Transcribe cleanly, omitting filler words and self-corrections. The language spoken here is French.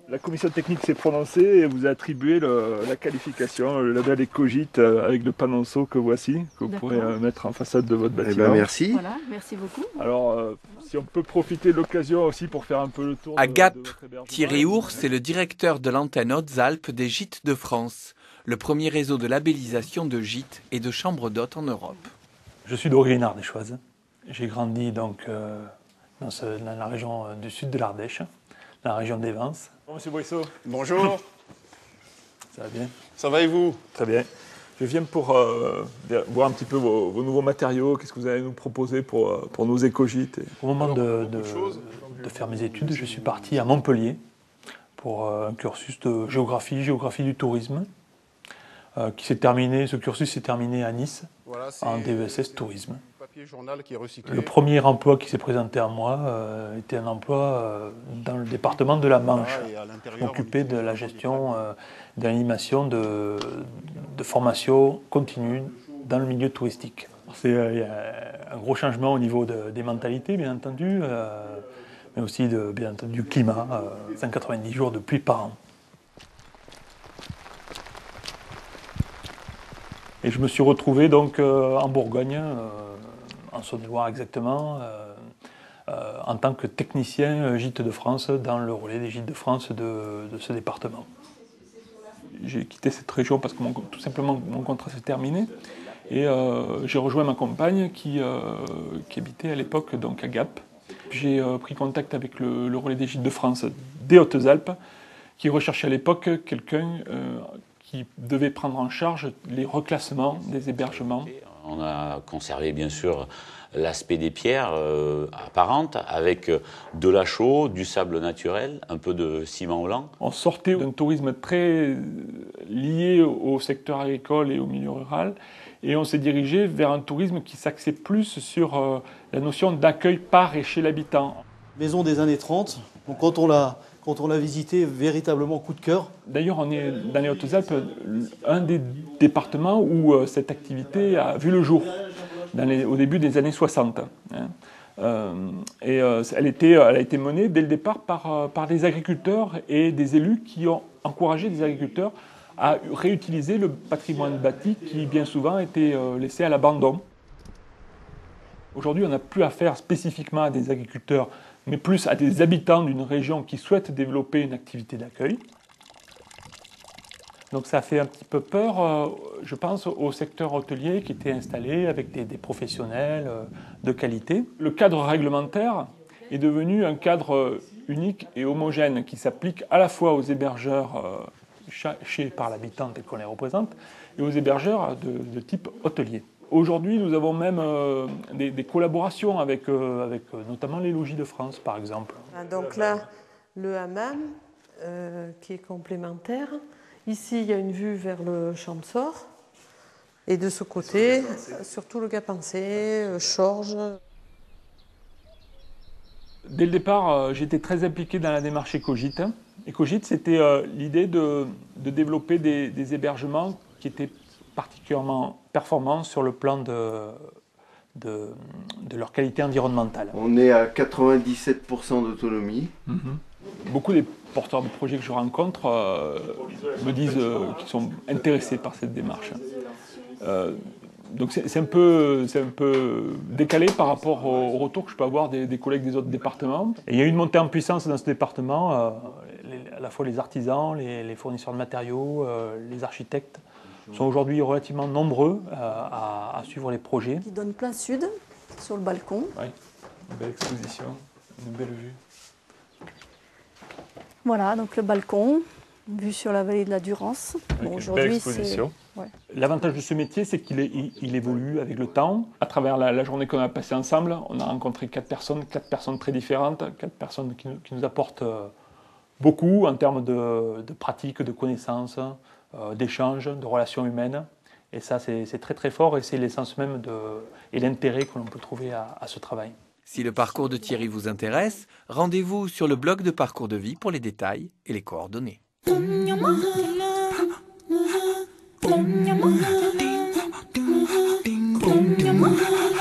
La commission technique s'est prononcée et vous a attribué la qualification, le label Ecogite avec le panonceau que voici, que vous pourrez mettre en façade de votre bâtiment. Eh ben, merci. Voilà, merci beaucoup. Alors, si on peut profiter de l'occasion aussi pour faire un peu le tour À Gap, de votre hébergement. Thierry Ours est le directeur de l'antenne Hautes-Alpes des Gîtes de France, le premier réseau de labellisation de gîtes et de chambres d'hôtes en Europe. Je suis d'origine ardéchoise. J'ai grandi donc dans la région du sud de l'Ardèche, la région des Vence. Bon, monsieur Brissot. Bonjour, Ça va bien? ça va et vous? Très bien. Je viens pour voir un petit peu vos nouveaux matériaux. Qu'est-ce que vous allez nous proposer pour nos écogites Au moment de faire mes études, je suis parti à Montpellier pour un cursus de géographie du tourisme. Ce cursus s'est terminé à Nice, Voilà, en DESS tourisme. papier journal qui est recyclé. Le premier emploi qui s'est présenté à moi était un emploi dans le département de la Manche. Et à l'intérieur, Je m'occupais de la gestion de l'animation de formation continue dans le milieu touristique. Il y a un gros changement au niveau des mentalités, bien entendu, mais aussi bien entendu, du climat, 190 jours de pluie par an. Et je me suis retrouvé donc en Bourgogne, en Saône-et-Loire exactement, en tant que technicien Gîtes de France dans le relais des Gîtes de France de ce département. J'ai quitté cette région parce que tout simplement mon contrat s'est terminé et j'ai rejoint ma compagne qui habitait à l'époque donc à Gap. J'ai pris contact avec le relais des Gîtes de France des Hautes-Alpes qui recherchait à l'époque quelqu'un qui devait prendre en charge les reclassements des hébergements. On a conservé bien sûr l'aspect des pierres apparentes avec de la chaux, du sable naturel, un peu de ciment blanc. On sortait d'un tourisme très lié au secteur agricole et au milieu rural et on s'est dirigé vers un tourisme qui s'axait plus sur la notion d'accueil par et chez l'habitant. Maison des années 30, donc quand on l'a visité, véritablement coup de cœur. D'ailleurs, on est dans les Hautes-Alpes, un des départements où cette activité a vu le jour, au début des années 60. Elle a été menée dès le départ par des agriculteurs et des élus qui ont encouragé des agriculteurs à réutiliser le patrimoine bâti qui bien souvent était laissé à l'abandon. Aujourd'hui, on n'a plus affaire spécifiquement à des agriculteurs, mais plus à des habitants d'une région qui souhaitent développer une activité d'accueil. Donc ça fait un petit peu peur, je pense, au secteur hôtelier qui était installé avec des professionnels de qualité. Le cadre réglementaire est devenu un cadre unique et homogène qui s'applique à la fois aux hébergeurs par l'habitant tel qu'on les représente et aux hébergeurs de type hôtelier. Aujourd'hui, nous avons même des collaborations avec notamment les Logis de France, par exemple. Donc là, le hammam qui est complémentaire. Ici, il y a une vue vers le Champsaur. Et de ce côté, surtout le Gapençay, Chorges. Dès le départ, j'étais très impliqué dans la démarche Ecogite. Ecogite, c'était l'idée de développer des hébergements qui étaient particulièrement performants sur le plan de leur qualité environnementale. On est à 97% d'autonomie. Beaucoup des porteurs de projets que je rencontre me disent qu'ils sont intéressés par cette démarche. Donc c'est un peu décalé par rapport au retour que je peux avoir des collègues des autres départements. Et il y a eu une montée en puissance dans ce département, à la fois les artisans, les fournisseurs de matériaux, les architectes sont aujourd'hui relativement nombreux à suivre les projets. Qui donne plein sud, sur le balcon. Oui, une belle exposition, une belle vue. Voilà, donc le balcon, vue sur la vallée de la Durance. Bon, une belle exposition. Ouais. L'avantage de ce métier, c'est qu'il évolue avec le temps. À travers la journée qu'on a passée ensemble, on a rencontré 4 personnes très différentes, 4 personnes qui nous apportent beaucoup en termes de pratiques, de connaissances, d'échanges, de relations humaines. Et ça, c'est très très fort et c'est l'essence même et l'intérêt que l'on peut trouver à ce travail. Si le parcours de Thierry vous intéresse, rendez-vous sur le blog de Parcours de Vie pour les détails et les coordonnées. diamant.